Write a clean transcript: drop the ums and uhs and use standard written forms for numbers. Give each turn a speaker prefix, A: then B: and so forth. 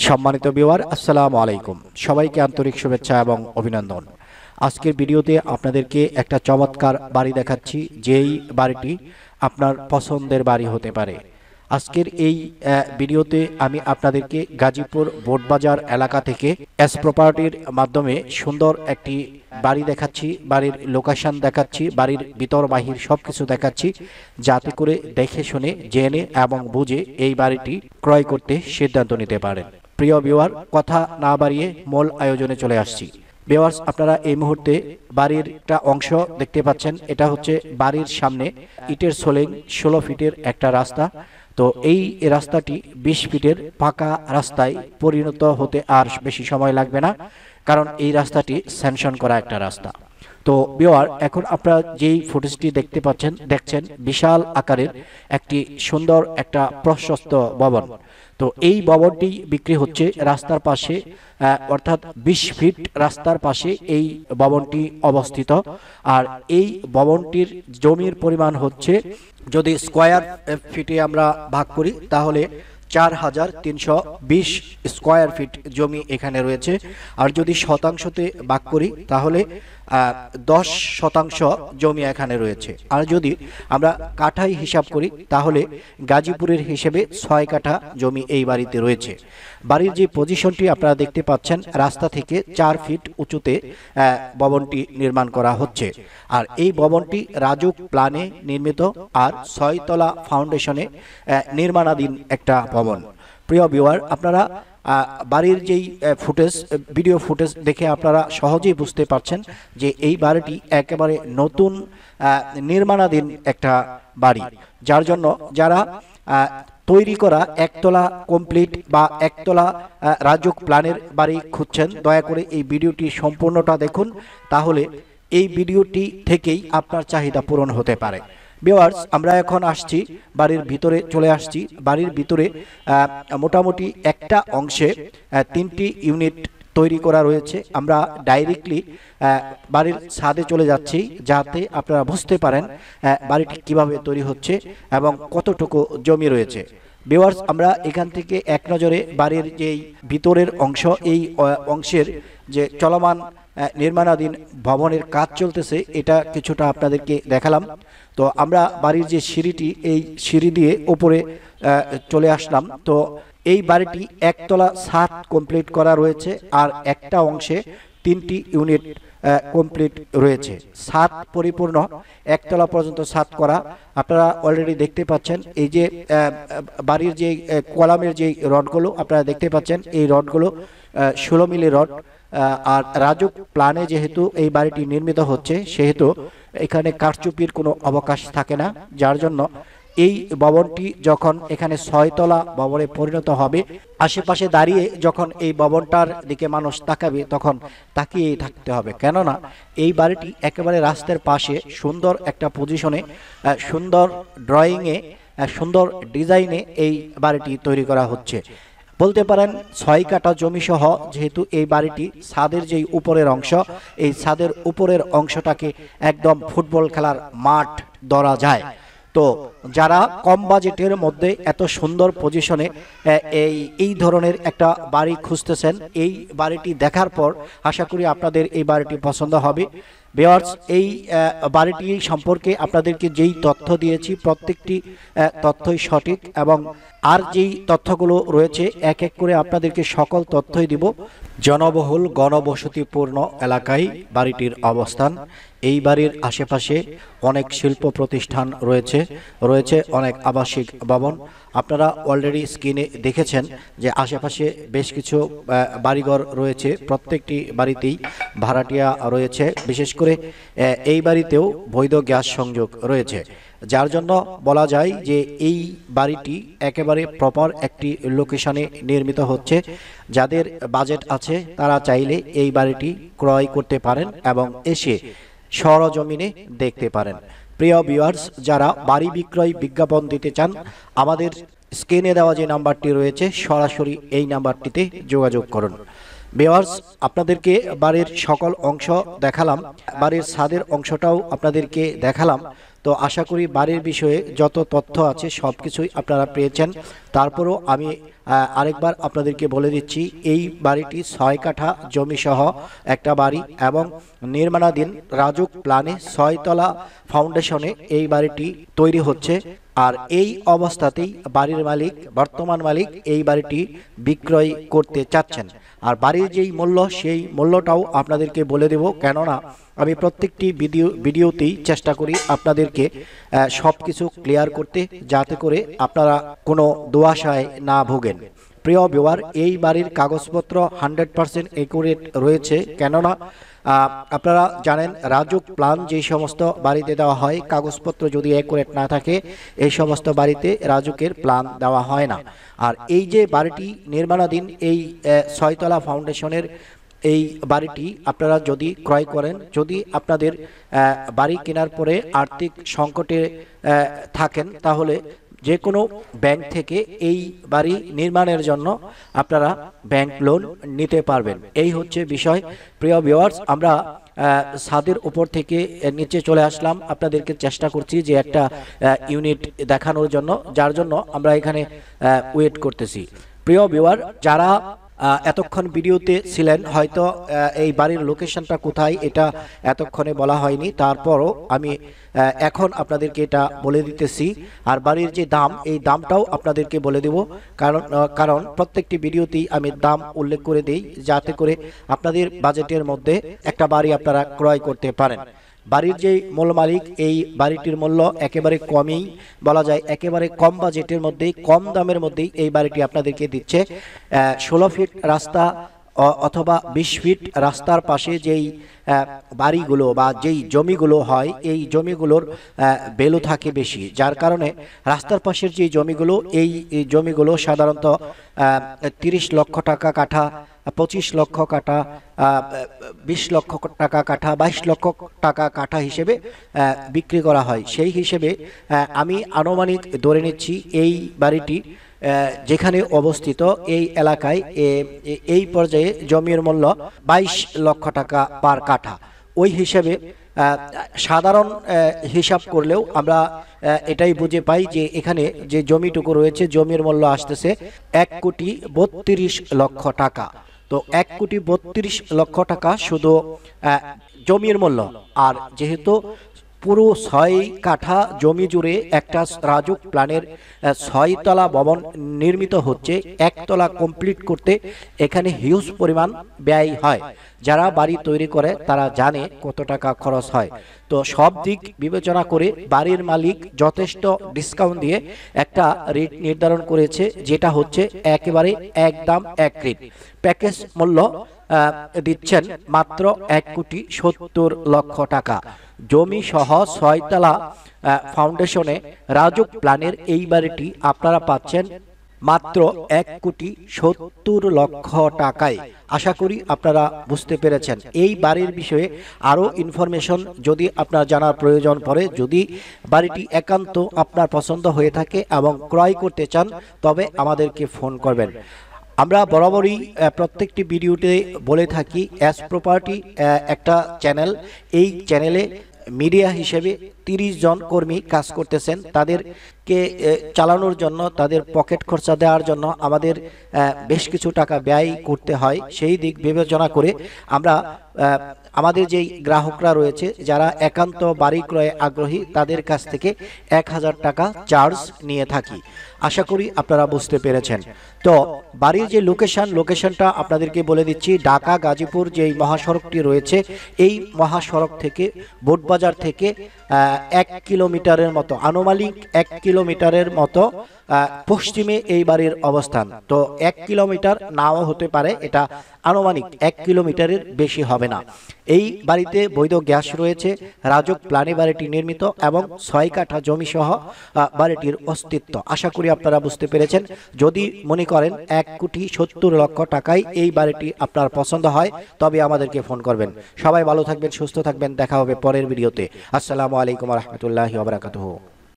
A: সম্মানিত ভিউয়ার, আসসালামু আলাইকুম। সবাইকে আন্তরিক শুভেচ্ছা এবং অভিনন্দন। আজকের ভিডিওতে আপনাদেরকে একটা চমৎকার বাড়ি দেখাচ্ছি, যেই বাড়িটি আপনার পছন্দের বাড়ি হতে পারে। আজকের এই ভিডিওতে আমি আপনাদেরকে গাজীপুর বোটবাজার এলাকা থেকে এস প্রপার্টির মাধ্যমে সুন্দর একটি বাড়ি দেখাচ্ছি, বাড়ির লোকেশন দেখাচ্ছি, বাড়ির ভিতর বাহির সব কিছু দেখাচ্ছি, যাতে করে দেখে শুনে জেনে এবং বুঝে এই বাড়িটি ক্রয় করতে সিদ্ধান্ত নিতে পারেন। প্রিয় ভিউয়ার, কথা না বাড়িয়ে মূল আয়োজনে চলে আসছি। ভিউয়ার্স, আপনারা এই মুহূর্তে বাড়ির একটা অংশ দেখতে পাচ্ছেন। এটা হচ্ছে বাড়ির সামনে ইটের সোলিং 16 ফিটের একটা রাস্তা। তো এই রাস্তাটি 20 ফিটের পাকা রাস্তায় পরিণত হতে আর বেশি সময় লাগবে না, কারণ এই রাস্তাটি স্যাংশন করা একটা রাস্তা। তো ভিউয়ার, এখন আপনারা যেই ফুটেজটি দেখছেন বিশাল আকারের একটি সুন্দর একটা প্রশস্ত ভবন। তো এই ভবনটি বিক্রি হচ্ছে রাস্তার পাশে, অর্থাৎ 20 ফিট রাস্তার পাশে এই ভবনটি অবস্থিত। আর এই ভবনটির জমির পরিমাণ হচ্ছে, যদি স্কোয়ার ফিটে আমরা ভাগ করি তাহলে 4320 স্কোয়ার ফিট জমি এখানে রয়েছে। আর যদি শতাংশতে ভাগ করি তাহলে 10% জমি এখানে রয়েছে। আর যদি আমরা কাঠায় হিসাব করি তাহলে গাজীপুরের হিসেবে 6 কাঠা জমি এই বাড়িতে রয়েছে। বাড়ির যে পজিশনটি আপনারা দেখতে পাচ্ছেন, রাস্তা থেকে 4 ফিট উঁচুতে ভবনটি নির্মাণ করা হচ্ছে। আর এই ভবনটি রাজুক প্ল্যানে নির্মিত আর 6 তলা ফাউন্ডেশনে নির্মাণাধীন একটা ভবন। প্রিয় ভিউয়ার, আপনারা বাড়ির যেই ভিডিও ফুটেজ দেখে আপনারা সহজেই বুঝতে পারছেন যে এই বাড়িটি একেবারে নতুন নির্মাণাধীন একটা বাড়ি, যার জন্য যারা তৈরি করা একতলা কমপ্লিট বা একতলা রাজুক প্ল্যানের বাড়ি খুঁজছেন, দয়া করে এই ভিডিওটি সম্পূর্ণটা দেখুন, তাহলে এই ভিডিওটি থেকেই আপনার চাহিদা পূরণ হতে পারে। ভিউয়ার্স, আমরা এখন আসছি বাড়ির ভিতরে, চলে আসছি। বাড়ির ভিতরে মোটামুটি একটা অংশে 3টি ইউনিট তৈরি করা রয়েছে। আমরা ডাইরেক্টলি বাড়ির ছাদে চলে যাচ্ছি, যাতে আপনারা বুঝতে পারেন বাড়িটি কিভাবে তৈরি হচ্ছে এবং কতটুকু জমি রয়েছে। ভিউয়ার্স, আমরা এখান থেকে এক নজরে বাড়ির যেই ভিতরের অংশ, এই অংশের যে চলমান নির্মাণাধীন ভবনের কাজ চলতেছে, এটা কিছুটা আপনাদেরকে দেখালাম। তো আমরা বাড়ির যে সিঁড়িটি, এই সিঁড়ি দিয়ে উপরে চলে আসলাম। তো এই বাড়িটি একতলা ছাদ কমপ্লিট করা রয়েছে আর একটা অংশে 3টি ইউনিট কমপ্লিট রয়েছে। ছাদ পরিপূর্ণ একতলা পর্যন্ত ছাদ করা। আপনারা অলরেডি দেখতে পাচ্ছেন এই যে বাড়ির যে কলামের যে রডগুলো আপনারা দেখতে পাচ্ছেন, এই রডগুলো 16 মিলি রড। আর রাজুক প্ল্যানে যেহেতু এই বাড়িটি নির্মিত হচ্ছে, সেহেতু এখানে কারচুপির কোনো অবকাশ থাকে না, যার জন্য এই ভবনটি যখন এখানে 6 তলা ভবনে পরিণত হবে, আশেপাশে দাঁড়িয়ে যখন এই ভবনটার দিকে মানুষ তাকাবে তখন তাকিয়েই থাকতে হবে, কেননা এই বাড়িটি একেবারে রাস্তার পাশে সুন্দর একটা পজিশনে, সুন্দর ড্রয়িংয়ে, সুন্দর ডিজাইনে এই বাড়িটি তৈরি করা হচ্ছে। বলতে পারেন 6 কাঠা জমি সহ, যেহেতু এই বাড়িটি ছাদের যেই উপরের অংশ, এই ছাদের উপরের অংশটাকে একদম ফুটবল খেলার মাঠ ধরা যায়। তো যারা কম বাজেটের মধ্যে এত সুন্দর পজিশনে এই ধরনের একটা বাড়ি খুঁজতেছেন, এই বাড়িটি দেখার পর আশা করি আপনাদের এই বাড়িটি পছন্দ হবে। ভিউয়ার্স, এই বাড়িটি সম্পর্কে আপনাদেরকে যেই তথ্য দিয়েছি, প্রত্যেকটি তথ্যই সঠিক, এবং আর যেই তথ্যগুলো রয়েছে এক এক করে আপনাদেরকে সকল তথ্যই দিব। জনবহুল ঘনবসতিপূর্ণ এলাকায় বাড়িটির অবস্থান। এই বাড়ির আশেপাশে অনেক শিল্প প্রতিষ্ঠান রয়েছে অনেক আবাসিক ভবন। আপনারা অলরেডি স্ক্রিনে দেখেছেন যে আশেপাশে বেশ কিছু বাড়িঘর রয়েছে, প্রত্যেকটি বাড়িতেই ভাড়াটিয়া রয়েছে। বিশেষ করে এই বাড়িতেও বৈধ গ্যাস সংযোগ রয়েছে, যার জন্য বলা যায় যে এই বাড়িটি একেবারে প্রপার একটি লোকেশনে নির্মিত হচ্ছে। যাদের বাজেট আছে তারা চাইলে এই বাড়িটি ক্রয় করতে পারেন এবং এসে সরজমিনে দেখতে পারেন। প্রিয় ভিউয়ার্স, যারা বাড়ি বিক্রয় বিজ্ঞাপন দিতে চান, আমাদের স্ক্রিনে দেওয়া যে নাম্বারটি রয়েছে সরাসরি এই নাম্বারটিতে যোগাযোগ করুন। ভিউয়ার্স, আপনাদেরকে বাড়ির সকল অংশ দেখালাম, বাড়ির ছাদের অংশটাও আপনাদেরকে দেখালাম। তো আশা করি বাড়ির বিষয়ে যত তথ্য আছে সব কিছুই আপনারা পেয়েছেন। তারপরও আমি আরেকবার আপনাদেরকে বলে দিচ্ছি, এই বাড়িটি 6 কাঠা জমি সহ একটা বাড়ি এবং নির্মাণাধীন রাজুক প্ল্যানে 6 তলা ফাউন্ডেশনে এই বাড়িটি তৈরি হচ্ছে। আর এই অবস্থাতেই বাড়ির মালিক, বর্তমান মালিক, এই বাড়িটি বিক্রয় করতে চাচ্ছেন। আর বাড়ির যেই মূল্য, সেই মূল্যটাও আপনাদেরকে বলে দেব, কেননা আমি প্রত্যেকটি ভিডিওতেই চেষ্টা করি আপনাদেরকে সব কিছু ক্লিয়ার করতে, যাতে করে আপনারা কোনো দোয়াশায় না ভোগেন। প্রিয় ভিউয়ার, এই বাড়ির কাগজপত্র 100% একুরেট রয়েছে, কেননা আপনারা জানেন রাজুক প্ল্যান যে সমস্ত বাড়িতে দেওয়া হয়, কাগজপত্র যদি একুরেট না থাকে এই সমস্ত বাড়িতে রাজুকের প্ল্যান দেওয়া হয় না। আর এই যে বাড়িটি নির্মাণাধীন, এই 6 তলা ফাউন্ডেশনের এই বাড়িটি আপনারা যদি ক্রয় করেন, যদি আপনাদের বাড়ি কেনার পরে আর্থিক সংকটে থাকেন, তাহলে যে কোনো ব্যাংক থেকে এই বাড়ি নির্মাণের জন্য আপনারা ব্যাংক লোন নিতে পারবেন। এই হচ্ছে বিষয়। প্রিয় ভিউয়ার্স, আমরা ছাদের উপর থেকে নিচে চলে আসলাম, আপনাদেরকে চেষ্টা করছি যে একটা ইউনিট দেখানোর জন্য, যার জন্য আমরা এখানে ওয়েট করতেছি। প্রিয় ভিউয়ার, যারা এতক্ষণ ভিডিওতে ছিলেন, হয়তো এই বাড়ির লোকেশনটা কোথায় এটা এতক্ষণে বলা হয়নি, তারপরও আমি এখন আপনাদেরকে এটা বলে দিতেছি। আর বাড়ির যে দাম, এই দামটাও আপনাদেরকে বলে দেব, কারণ প্রত্যেকটি ভিডিওতেই আমি দাম উল্লেখ করে দিই, যাতে করে আপনাদের বাজেটের মধ্যে একটা বাড়ি আপনারা ক্রয় করতে পারেন। বাড়ির যে মূল মালিক, এই বাড়িটির মূল্য একেবারে কমই বলা যায়, একেবারে কম বাজেটের মধ্যেই, কম দামের মধ্যেই এই বাড়িটি আপনাদেরকে দিচ্ছে। 16 ফিট রাস্তা অথবা 20 ফিট রাস্তার পাশে যেই বাড়িগুলো বা যেই জমিগুলো হয়, এই জমিগুলোর ভ্যালু থাকে বেশি, যার কারণে রাস্তার পাশের যে জমিগুলো, এই জমিগুলো সাধারণত 30 লক্ষ টাকা কাঠা, 25 লক্ষ কাঠা, 20 লক্ষ টাকা কাঠা, 22 লক্ষ টাকা কাঠা হিসেবে বিক্রি করা হয়। সেই হিসেবে আমি আনুমানিক ধরে নিচ্ছি এই বাড়িটি যেখানে অবস্থিত, এই এলাকায় এই পর্যায়ে জমির মূল্য 22 লক্ষ টাকা পার কাঠা। ওই হিসেবে সাধারণ হিসাব করলেও আমরা এটাই বুঝে পাই যে এখানে যে জমিটুকু রয়েছে, জমির মূল্য আসতেছে 1,32,00,000 টাকা। তো 1,32,00,000 টাকা শুধু জমির মূল্য। আর যেহেতু পুরো 6 কাঠা জমি জুড়ে একটা রাজুক প্ল্যানের 6 তলা ভবন নির্মিত হচ্ছে, 1 তলা কমপ্লিট করতে এখানে হিউজ পরিমাণ ব্যয় হয়। যারা বাড়ি তৈরি করে তারা জানে কত টাকা খরচ হয়। তো সব দিক বিবেচনা করে বাড়ির মালিক যথেষ্ট ডিসকাউন্ট দিয়ে একটা রেট নির্ধারণ করেছে, যেটা হচ্ছে একেবারে একদম এক রেট। প্যাকেজ মূল্য দিচ্ছেন মাত্র 1,70,00,000 টাকা। জমি সহ 6 তলা ফাউন্ডেশনে রাজুক প্ল্যানের এই বাড়িটি আপনারা পাচ্ছেন মাত্র 1,70,00,000 টাকায়। আশা করি আপনারা বুঝতে পেরেছেন। এই বাড়ির বিষয়ে আরও ইনফরমেশন যদি আপনার জানার প্রয়োজন পড়ে, যদি বাড়িটি একান্ত আপনার পছন্দ হয়ে থাকে এবং ক্রয় করতে চান, তবে আমাদেরকে ফোন করবেন। আমরা বরাবরই প্রত্যেকটি ভিডিওতে বলে থাকি, এস প্রপার্টি একটা চ্যানেল, এই চ্যানেলে মিডিয়া হিসেবে 30 জন কর্মী কাজ করতেছেন। তাদেরকে চালানোর জন্য, তাদের পকেট খরচা দেওয়ার জন্য আমাদের বেশ কিছু টাকা ব্যয় করতে হয়। সেই দিক বিবেচনা করে আমরা আমাদের যেই গ্রাহকরা রয়েছে, যারা একান্ত বাড়ি ক্রয়ে আগ্রহী, তাদের কাছ থেকে 1000 টাকা চার্জ নিয়ে থাকি। আশা করি আপনারা বুঝতে পেরেছেন। তো বাড়ির যে লোকেশনটা আপনাদেরকে বলে দিচ্ছি। ঢাকা গাজীপুর যেই মহাসড়কটি রয়েছে, এই মহাসড়ক থেকে বোটবাজার থেকে 1 কিলোমিটারের মতো, আনুমানিক 1 কিলোমিটারের মতো পশ্চিমে এই বাড়ির অবস্থান। তো 1 কিলোমিটার নাও হতে পারে, এটা আনুমানিক 1 কিলোমিটারের বেশি হবে না। এই বাড়িতে বৈধ গ্যাস রয়েছে, রাজুক প্ল্যানে বাড়িটি নির্মিত এবং 6 কাঠা জমি সহ বাড়িটির অস্তিত্ব। আশা করি আপনারা বুঝতে পেরেছেন। যদি মনে করেন 1,70,00,000 টাকায় এই বাড়িটি আপনার পছন্দ হয়, তবে আমাদেরকে ফোন করবেন। সবাই ভালো থাকবেন, সুস্থ থাকবেন। দেখা হবে পরের ভিডিওতে। আসসালামু আলাইকুম ওয়া রাহমাতুল্লাহি ওয়া বারাকাতুহু।